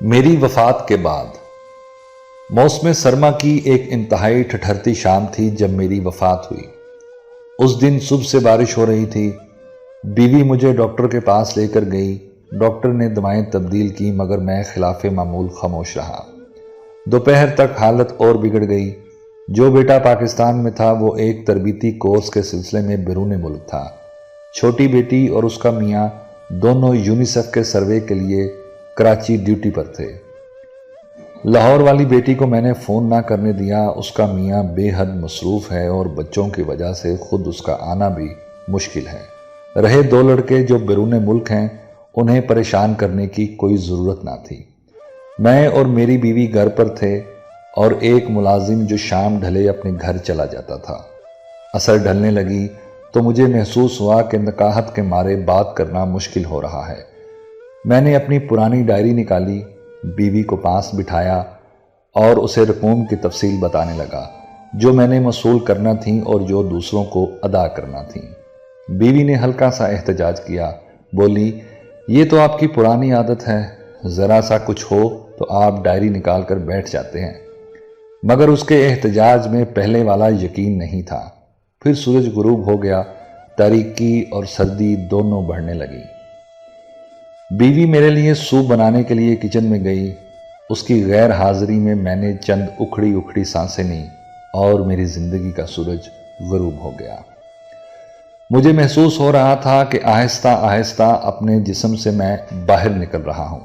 میری وفات کے بعد موسم سرما کی ایک انتہائی ٹھٹھرتی شام تھی جب میری وفات ہوئی۔ اس دن صبح سے بارش ہو رہی تھی۔ بیوی مجھے ڈاکٹر کے پاس لے کر گئی۔ ڈاکٹر نے دوائیں تبدیل کی مگر میں خلاف معمول خاموش رہا۔ دوپہر تک حالت اور بگڑ گئی۔ جو بیٹا پاکستان میں تھا وہ ایک تربیتی کورس کے سلسلے میں بیرون ملک تھا۔ چھوٹی بیٹی اور اس کا میاں دونوں یونیسیف کے سروے کے لیے کراچی ڈیوٹی پر تھے۔ لاہور والی بیٹی کو میں نے فون نہ کرنے دیا۔ اس کا میاں بے حد مصروف ہے اور بچوں کی وجہ سے خود اس کا آنا بھی مشکل ہے۔ رہے دو لڑکے جو بیرون ملک ہیں، انہیں پریشان کرنے کی کوئی ضرورت نہ تھی۔ میں اور میری بیوی گھر پر تھے اور ایک ملازم جو شام ڈھلے اپنے گھر چلا جاتا تھا۔ عصر ڈھلنے لگی تو مجھے محسوس ہوا کہ نکاہت کے مارے بات کرنا مشکل ہو رہا ہے۔ میں نے اپنی پرانی ڈائری نکالی، بیوی کو پاس بٹھایا اور اسے رقوم کی تفصیل بتانے لگا جو میں نے وصول کرنا تھیں اور جو دوسروں کو ادا کرنا تھیں۔ بیوی نے ہلکا سا احتجاج کیا، بولی یہ تو آپ کی پرانی عادت ہے، ذرا سا کچھ ہو تو آپ ڈائری نکال کر بیٹھ جاتے ہیں۔ مگر اس کے احتجاج میں پہلے والا یقین نہیں تھا۔ پھر سورج غروب ہو گیا، تاریکی اور سردی دونوں بڑھنے لگی۔ بیوی میرے لیے سوپ بنانے کے لیے کچن میں گئی۔ اس کی غیر حاضری میں میں نے چند اکھڑی اکھڑی سانسیں لیں اور میری زندگی کا سورج غروب ہو گیا۔ مجھے محسوس ہو رہا تھا کہ آہستہ آہستہ اپنے جسم سے میں باہر نکل رہا ہوں۔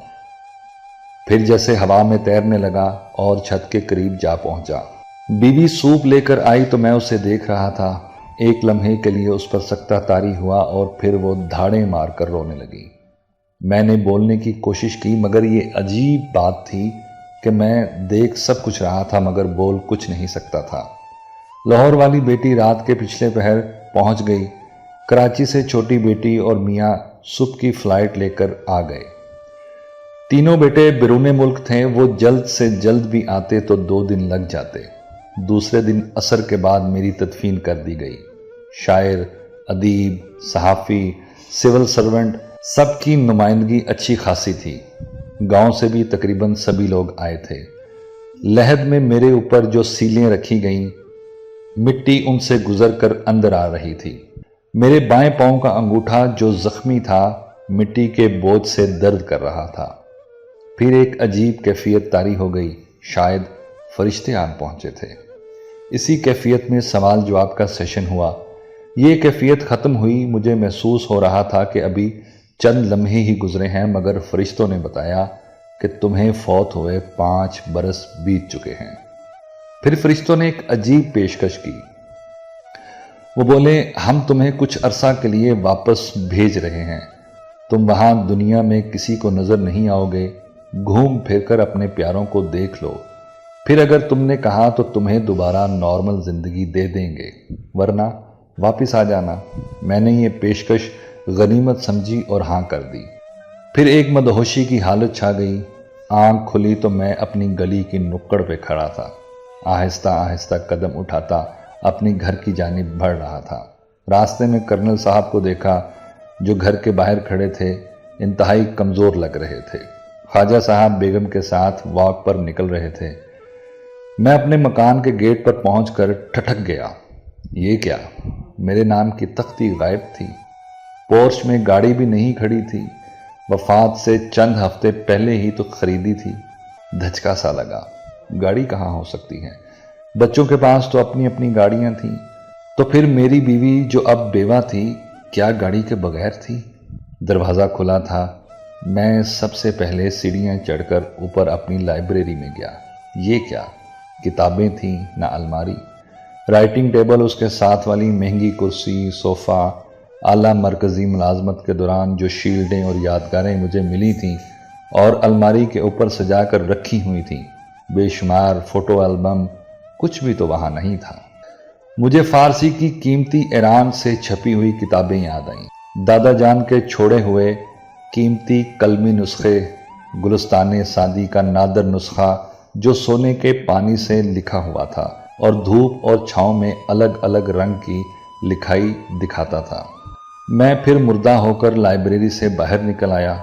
پھر جیسے ہوا میں تیرنے لگا اور چھت کے قریب جا پہنچا۔ بیوی سوپ لے کر آئی تو میں اسے دیکھ رہا تھا۔ ایک لمحے کے لیے اس پر سکتہ طاری ہوا اور پھر وہ دھاڑیں مار کر رونے لگی۔ میں نے بولنے کی کوشش کی مگر یہ عجیب بات تھی کہ میں دیکھ سب کچھ رہا تھا مگر بول کچھ نہیں سکتا تھا۔ لاہور والی بیٹی رات کے پچھلے پہر پہنچ گئی۔ کراچی سے چھوٹی بیٹی اور میاں صبح کی فلائٹ لے کر آ گئے۔ تینوں بیٹے بیرون ملک تھے۔ وہ جلد سے جلد بھی آتے تو 2 دن لگ جاتے۔ دوسرے دن عصر کے بعد میری تدفین کر دی گئی۔ شاعر، ادیب، صحافی، سول سرونٹ سب کی نمائندگی اچھی خاصی تھی۔ گاؤں سے بھی تقریباً سبھی لوگ آئے تھے۔ لحد میں میرے اوپر جو سیلیں رکھی گئیں، مٹی ان سے گزر کر اندر آ رہی تھی۔ میرے بائیں پاؤں کا انگوٹھا جو زخمی تھا مٹی کے بوجھ سے درد کر رہا تھا۔ پھر ایک عجیب کیفیت طاری ہو گئی، شاید فرشتے آن پہنچے تھے۔ اسی کیفیت میں سوال جواب کا سیشن ہوا۔ یہ کیفیت ختم ہوئی، مجھے محسوس ہو رہا تھا کہ ابھی چند لمحے ہی گزرے ہیں مگر فرشتوں نے بتایا کہ تمہیں فوت ہوئے 5 برس بیت چکے ہیں۔ پھر فرشتوں نے ایک عجیب پیشکش کی۔ وہ بولے ہم تمہیں کچھ عرصہ کے لیے واپس بھیج رہے ہیں۔ تم وہاں دنیا میں کسی کو نظر نہیں آؤ گے، گھوم پھر کر اپنے پیاروں کو دیکھ لو، پھر اگر تم نے کہا تو تمہیں دوبارہ نارمل زندگی دے دیں گے، ورنہ واپس آ جانا۔ میں نے یہ پیشکش غنیمت سمجھی اور ہاں کر دی۔ پھر ایک مدہوشی کی حالت چھا گئی۔ آنکھ کھلی تو میں اپنی گلی کی نکڑ پہ کھڑا تھا۔ آہستہ آہستہ قدم اٹھاتا اپنی گھر کی جانب بڑھ رہا تھا۔ راستے میں کرنل صاحب کو دیکھا جو گھر کے باہر کھڑے تھے، انتہائی کمزور لگ رہے تھے۔ خواجہ صاحب بیگم کے ساتھ واک پر نکل رہے تھے۔ میں اپنے مکان کے گیٹ پر پہنچ کر ٹھٹک گیا۔ یہ کیا؟ میرے نام کی تختی غائب تھی۔ پورچ میں گاڑی بھی نہیں کھڑی تھی۔ وفات سے چند ہفتے پہلے ہی تو خریدی تھی۔ دھچکا سا لگا، گاڑی کہاں ہو سکتی ہے؟ بچوں کے پاس تو اپنی اپنی گاڑیاں تھیں۔ تو پھر میری بیوی جو اب بیوہ تھی، کیا گاڑی کے بغیر تھی؟ دروازہ کھلا تھا۔ میں سب سے پہلے سیڑھیاں چڑھ کر اوپر اپنی لائبریری میں گیا۔ یہ کیا؟ کتابیں تھیں نہ الماری۔ رائٹنگ ٹیبل، اس کے ساتھ والی مہنگی کرسی، صوفہ، اعلیٰ مرکزی ملازمت کے دوران جو شیلڈیں اور یادگاریں مجھے ملی تھیں اور الماری کے اوپر سجا کر رکھی ہوئی تھیں، بے شمار فوٹو البم، کچھ بھی تو وہاں نہیں تھا۔ مجھے فارسی کی قیمتی ایران سے چھپی ہوئی کتابیں یاد آئیں۔ دادا جان کے چھوڑے ہوئے قیمتی قلمی نسخے، گلستان سعدی کا نادر نسخہ جو سونے کے پانی سے لکھا ہوا تھا اور دھوپ اور چھاؤں میں الگ الگ رنگ کی لکھائی دکھاتا تھا۔ میں پھر مردہ ہو کر لائبریری سے باہر نکل آیا۔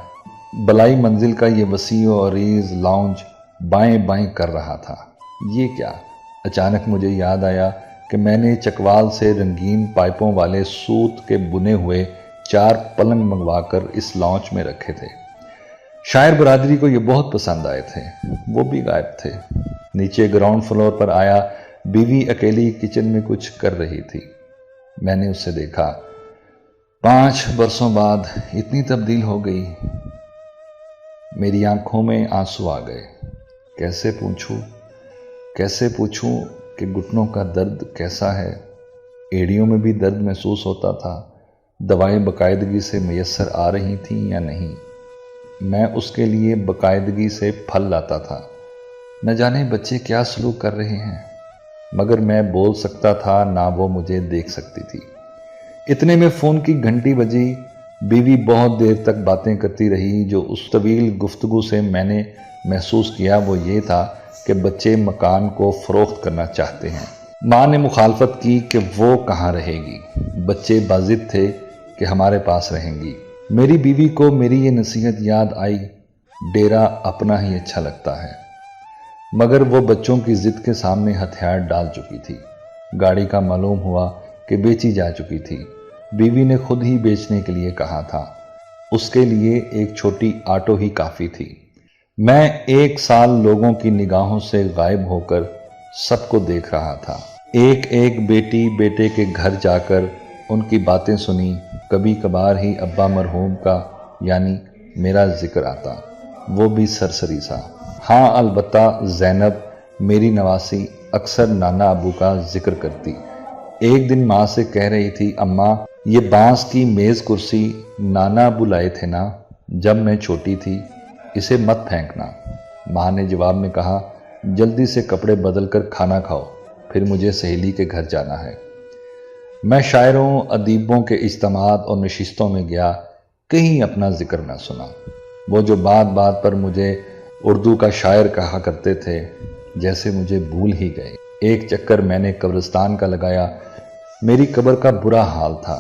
بلائی منزل کا یہ وسیع و عریض لاؤنج بائیں بائیں کر رہا تھا۔ یہ کیا؟ اچانک مجھے یاد آیا کہ میں نے چکوال سے رنگین پائپوں والے سوت کے بنے ہوئے 4 پلنگ منگوا کر اس لاؤنج میں رکھے تھے۔ شاعر برادری کو یہ بہت پسند آئے تھے۔ وہ بھی غائب تھے۔ نیچے گراؤنڈ فلور پر آیا، بیوی اکیلی کچن میں کچھ کر رہی تھی۔ میں نے اسے دیکھا۔ 5 برسوں بعد اتنی تبدیل ہو گئی۔ میری آنکھوں میں آنسو آ گئے۔ کیسے پوچھوں کہ گھٹنوں کا درد کیسا ہے؟ ایڑیوں میں بھی درد محسوس ہوتا تھا؟ دوائیں باقاعدگی سے میسر آ رہی تھیں یا نہیں؟ میں اس کے لیے باقاعدگی سے پھل لاتا تھا۔ نہ جانے بچے کیا سلوک کر رہے ہیں، مگر میں بول سکتا تھا نہ وہ مجھے دیکھ سکتی تھی۔ اتنے میں فون کی گھنٹی بجی۔ بیوی بہت دیر تک باتیں کرتی رہی۔ جو اس طویل گفتگو سے میں نے محسوس کیا وہ یہ تھا کہ بچے مکان کو فروخت کرنا چاہتے ہیں۔ ماں نے مخالفت کی کہ وہ کہاں رہے گی۔ بچے باضد تھے کہ ہمارے پاس رہیں گی۔ میری بیوی کو میری یہ نصیحت یاد آئی، ڈیرا اپنا ہی اچھا لگتا ہے، مگر وہ بچوں کی ضد کے سامنے ہتھیار ڈال چکی تھی۔ گاڑی کا معلوم ہوا کہ بیچی جا چکی تھی۔ بیوی نے خود ہی بیچنے کے لیے کہا تھا۔ اس کے لیے ایک چھوٹی آٹو ہی کافی تھی۔ میں 1 سال لوگوں کی نگاہوں سے غائب ہو کر سب کو دیکھ رہا تھا۔ ایک بیٹی بیٹے کے گھر جا کر ان کی باتیں سنی۔ کبھی کبھار ہی ابا مرحوم کا یعنی میرا ذکر آتا، وہ بھی سرسری سا۔ ہاں البتہ زینب میری نواسی اکثر نانا ابو کا ذکر کرتی۔ ایک دن ماں سے کہہ رہی تھی، اماں یہ بانس کی میز کرسی نانا ابو لائے تھے نا جب میں چھوٹی تھی، اسے مت پھینکنا۔ ماں نے جواب میں کہا، جلدی سے کپڑے بدل کر کھانا کھاؤ، پھر مجھے سہیلی کے گھر جانا ہے۔ میں شاعروں ادیبوں کے اجتماعات اور نشستوں میں گیا، کہیں اپنا ذکر نہ سنا۔ وہ جو بات بات پر مجھے اردو کا شاعر کہا کرتے تھے جیسے مجھے بھول ہی گئے۔ ایک چکر میں نے قبرستان کا لگایا۔ میری قبر کا برا حال تھا۔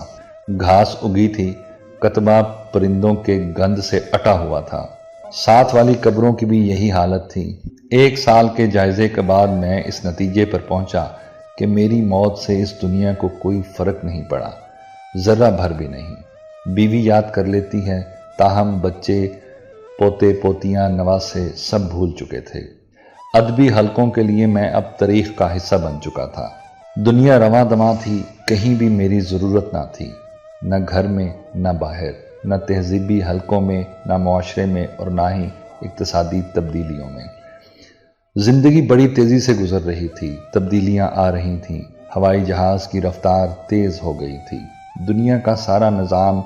گھاس اگی تھی، کتبہ پرندوں کے گند سے اٹا ہوا تھا۔ ساتھ والی قبروں کی بھی یہی حالت تھی۔ 1 سال کے جائزے کے بعد میں اس نتیجے پر پہنچا کہ میری موت سے اس دنیا کو کوئی فرق نہیں پڑا، ذرہ بھر بھی نہیں۔ بیوی یاد کر لیتی ہے، تاہم بچے، پوتے پوتیاں، نواسے سب بھول چکے تھے۔ ادبی حلقوں کے لیے میں اب تاریخ کا حصہ بن چکا تھا۔ دنیا رواں دواں تھی، کہیں بھی میری ضرورت نہ تھی، نہ گھر میں نہ باہر، نہ تہذیبی حلقوں میں نہ معاشرے میں اور نہ ہی اقتصادی تبدیلیوں میں۔ زندگی بڑی تیزی سے گزر رہی تھی، تبدیلیاں آ رہی تھیں، ہوائی جہاز کی رفتار تیز ہو گئی تھی، دنیا کا سارا نظام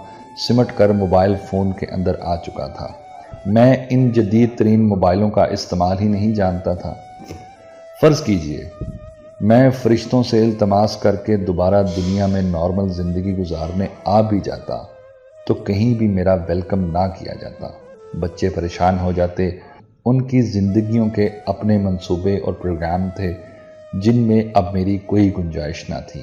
سمٹ کر موبائل فون کے اندر آ چکا تھا۔ میں ان جدید ترین موبائلوں کا استعمال ہی نہیں جانتا تھا۔ فرض کیجئے میں فرشتوں سے التماس کر کے دوبارہ دنیا میں نارمل زندگی گزارنے آ بھی جاتا تو کہیں بھی میرا ویلکم نہ کیا جاتا۔ بچے پریشان ہو جاتے، ان کی زندگیوں کے اپنے منصوبے اور پروگرام تھے جن میں اب میری کوئی گنجائش نہ تھی۔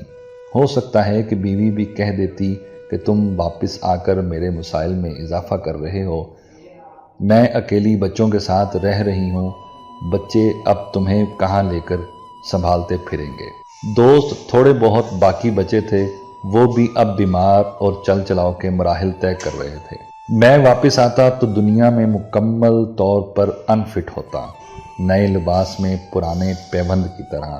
ہو سکتا ہے کہ بیوی بھی کہہ دیتی کہ تم واپس آ کر میرے مسائل میں اضافہ کر رہے ہو، میں اکیلی بچوں کے ساتھ رہ رہی ہوں، بچے اب تمہیں کہاں لے کر سنبھالتے پھریں گے۔ دوست تھوڑے بہت باقی بچے تھے، وہ بھی اب بیمار اور چل چلاؤ کے مراحل طے کر رہے تھے۔ میں واپس آتا تو دنیا میں مکمل طور پر انفٹ ہوتا، نئے لباس میں پرانے پیوند کی طرح،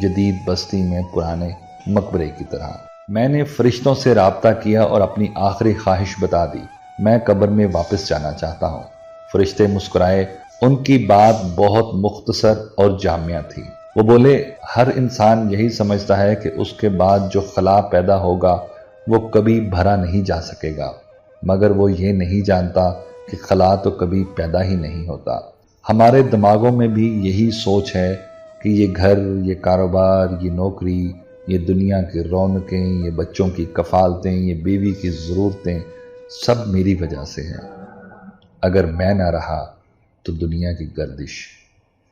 جدید بستی میں پرانے مقبرے کی طرح۔ میں نے فرشتوں سے رابطہ کیا اور اپنی آخری خواہش بتا دی، میں قبر میں واپس جانا چاہتا ہوں۔ فرشتے مسکرائے، ان کی بات بہت مختصر اور جامع تھی۔ وہ بولے، ہر انسان یہی سمجھتا ہے کہ اس کے بعد جو خلا پیدا ہوگا وہ کبھی بھرا نہیں جا سکے گا، مگر وہ یہ نہیں جانتا کہ خلا تو کبھی پیدا ہی نہیں ہوتا۔ ہمارے دماغوں میں بھی یہی سوچ ہے کہ یہ گھر، یہ کاروبار، یہ نوکری، یہ دنیا کی رونقیں، یہ بچوں کی کفالتیں، یہ بیوی کی ضرورتیں سب میری وجہ سے ہیں۔ اگر میں نہ رہا تو دنیا کی گردش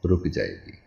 رک جائے گی۔